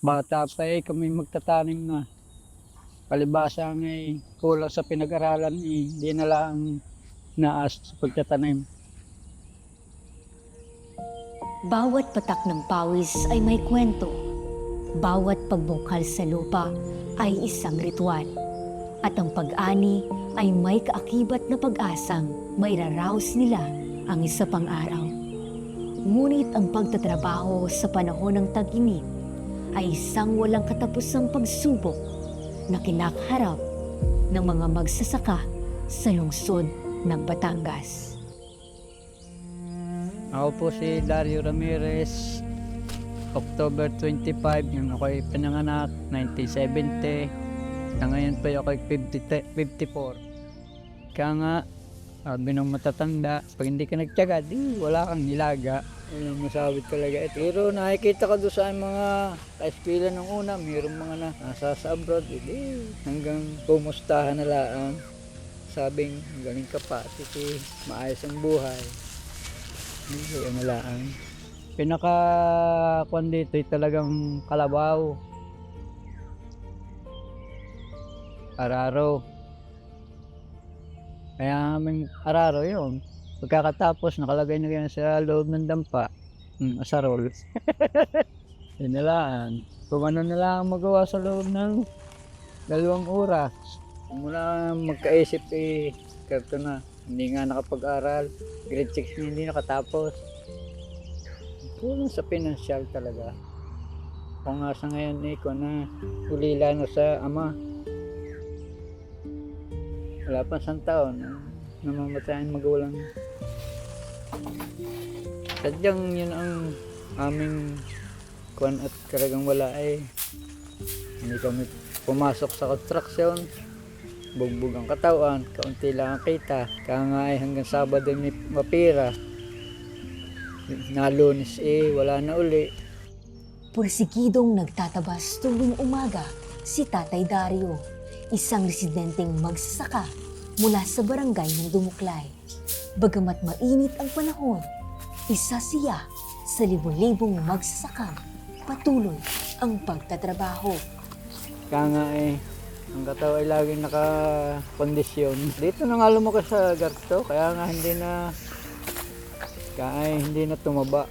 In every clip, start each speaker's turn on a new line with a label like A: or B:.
A: Bata pa kami magtatanim na. Palibasa kulang sa pinag-aralan di na lang naas sa pagtatanim.
B: Bawat patak ng pawis ay may kwento. Bawat pagbungkal sa lupa ay isang ritual. At ang pag-ani ay may kaakibat na pag-asang mairaraos nila ang isa pang araw. Ngunit ang pagtatrabaho sa panahon ng tag-init ay isang walang katapusang pagsubok na kinakaharap ng mga magsasaka sa lungsod ng Batangas.
A: Ako po si Dario Ramirez, October 25, nung ako'y pinanganak, 1970. Na ngayon po ako'y 54. Kaya nga, sabi ng matatanda, pag hindi ka nagtiyaga, di wala kang nilaga. Yun ang masabit talaga. Pero nakikita ko doon sa mga ka-eskwela nung una, mayroong mga nasa sa abroad, hanggang pumustahan na lang. Sabing, galing ka pa, kasi maayos ang buhay. Hindi na lang. Pinaka-kwan dito ay talagang kalabaw. Araro. Kaya aming araro yun. Pagkakatapos, nakalagay na yan sa loob ng dampa. Asarol. Yun na lang. Kung ano na lang magawa sa loob ng 2 oras. Mula magkaisip karto na. Hindi nga nakapag-aral. Grade 6 na hindi nakatapos. Kulang sa pinansyal talaga. Kung nga sa ngayon ko na ulila na sa ama. Wala pa 1 taon. Namamatayan magulang. Sadyang yun ang aming kuwan at karagang wala hindi kami pumasok sa construction. Bugbog ang katawan, kaunti lang ang kita. Kaya nga hanggang Sabado may mapira. Na Lunes wala na uli.
B: Pursigidong nagtatabas tuwing umaga si Tatay Dario, isang residenteng magsasaka mula sa barangay ng Dumuklay. Bagamat mainit ang panahon, isa siya sa libo-libong magsasaka patuloy ang pagtatrabaho.
A: Kaya nga ang katawan ay laging nakakondisyon. Dito na nga lumaki sa garto, kaya nga hindi na tumaba.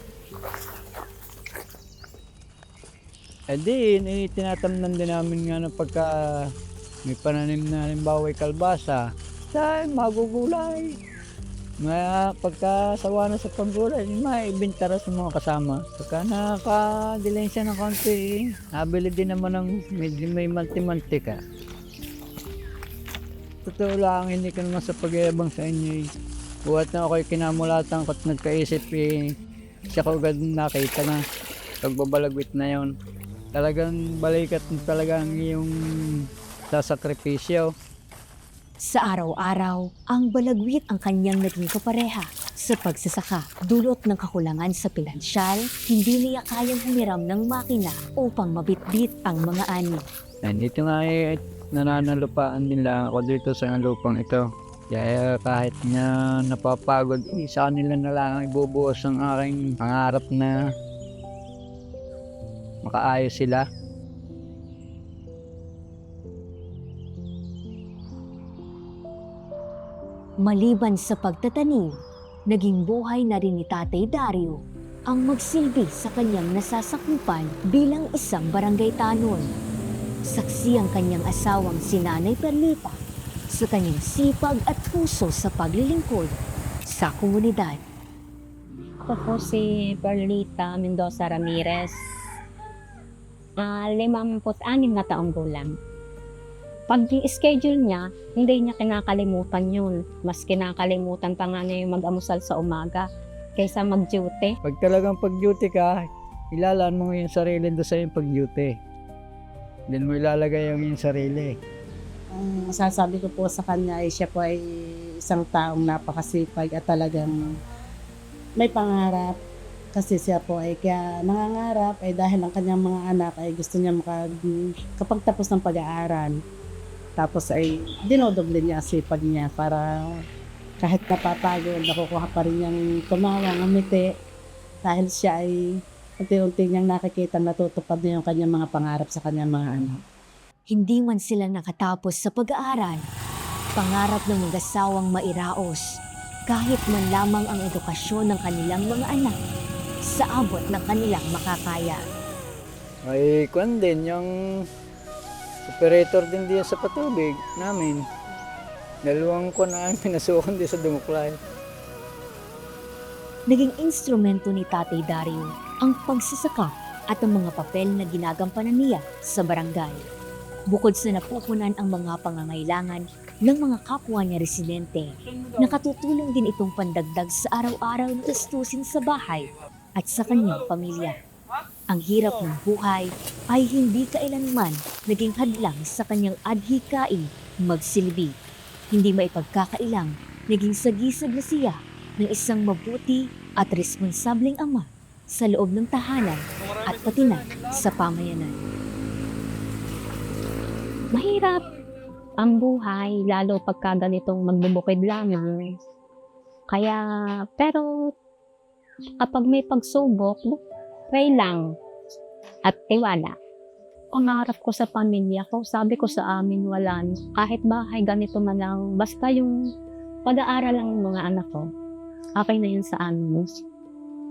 A: Tinatamnan din namin nga na pagka may pananim na halimbawa kalbasa, magugulay. Pagka sawa na sa panggulay, maibintara sa mga kasama. Pagka nakadilensya ng konti, nabili din naman ng medyo may manti-mantika. Totoo lang, hindi ka naman sa pag-iabang sa inyo. Buhat na ako'y kinamulatan ko at nagkaisip siya ko agad nakita na pagbabalagwit na yon. Talagang balikat talagang yung sasakripisyo.
B: Sa araw-araw, ang balagwit ang kanyang naging kapareha sa pagsasaka. Dulot ng kakulangan sa pinansyal, hindi niya kayang humiram ng makina upang mabitbit ang mga ani.
A: Dito nga nananalupaan din lang ako dito sa lupang ito. Kaya kahit na napapagod, sa kanila na lang ibubuhos ang aking pangarap na makaayos sila.
B: Maliban sa pagtatanim, naging buhay na rin ni Tatay Dario ang magsilbi sa kanyang nasasakupan bilang isang barangay tanod. Saksi ang kanyang asawang si Nanay Perlita sa kanyang sipag at puso sa paglilingkod sa komunidad.
C: Ako po si Perlita Mendoza Ramirez. 56 na taong gulang. Pag i-schedule niya, hindi niya kinakalimutan yun. Mas kinakalimutan pa nga niya yung mag-amusal sa umaga kaysa mag-duty.
A: Pag talagang pag-duty ka, ilalaan mo yung sarili doon sa yung pag-duty. Then mo ilalagay yung sarili.
D: Ang masasabi ko po sa kanya ay siya po ay isang taong napakasipag at talagang may pangarap. Kasi siya po ay kaya nangangarap ay dahil ang kanyang mga anak ay gusto niya kapagtapos ng pag-aaral. Tapos ay dinodoble niya sipag niya para kahit napapagod, nakukuha pa rin niyang tumawa, ngumiti. Dahil siya ay unti-unti niyang nakikita natutupad na yung kanyang mga pangarap sa kanyang mga anak.
B: Hindi man sila nakatapos sa pag-aaral, pangarap ng mag-asawang mairaos kahit man lamang ang edukasyon ng kanilang mga anak sa abot ng kanilang makakaya.
A: May kwan din, yung operator din diyan sa patubig namin. Dalawang kwan na ang pinasukan din sa Dumuklay.
B: Naging instrumento ni Tatay Dario ang pagsasaka at ang mga papel na ginagampanan niya sa barangay. Bukod sa napupunan ang mga pangangailangan ng mga kapwa niya residente, nakatutulong din itong pandagdag sa araw-araw na gastusin sa bahay at sa kanyang pamilya. Ang hirap ng buhay ay hindi kailanman naging hadlang sa kanyang adhikaing magsilbi. Hindi maipagkakailang naging sagisag na siya ng isang mabuti at responsableng ama sa loob ng tahanan at pati na sa pamayanan.
C: Mahirap ang buhay, lalo pagka ganitong magbubukid lamang. Kaya, pero kapag may pagsubok, pray lang at tiwala. Pangarap ko sa pamilya ko, sabi ko sa amin, wala. Kahit bahay, ganito man lang, basta yung pag-aaral lang ng mga anak ko, okay na yun sa amin.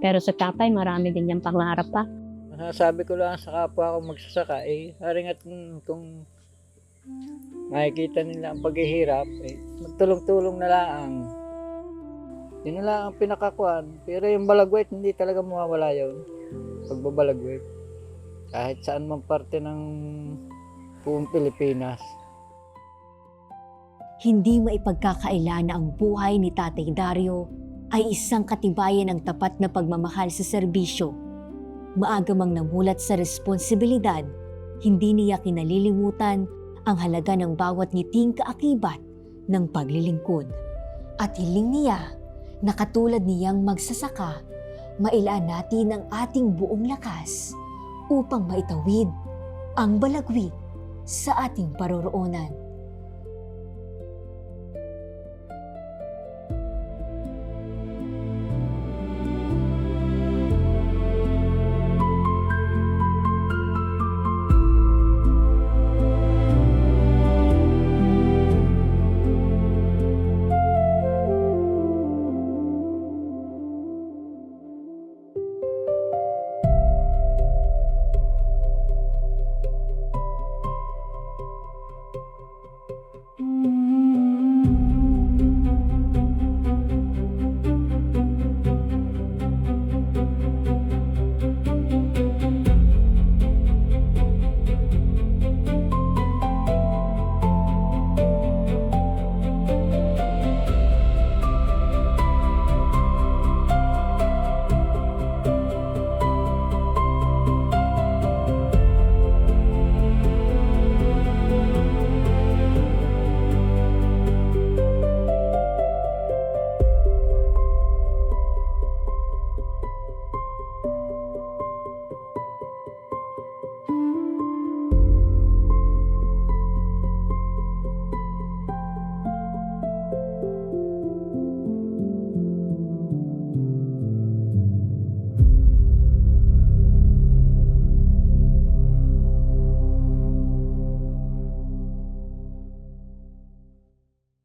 C: Pero sa tatay, marami din yung pangarap pa.
A: Masasabi ko lang sa kapwa ko magsasaka, haring at kung makikita nila ang paghihirap, magtulong-tulong na lang. Yun na lang ang pinakakuan. Pero yung balagwet, hindi talaga mawawala yun. Pagbabalagwet. Kahit saan man parte ng buong Pilipinas.
B: Hindi maipagkakaila na ang buhay ni Tatay Dario ay isang katibayan ng tapat na pagmamahal sa serbisyo. Maaga mang namulat sa responsibilidad, hindi niya kinalilimutan ang halaga ng bawat ngiting kaakibat ng paglilingkod. At hiling niya na katulad niyang magsasaka, mailaan natin ang ating buong lakas upang maitawid ang balagwit sa ating paroroonan.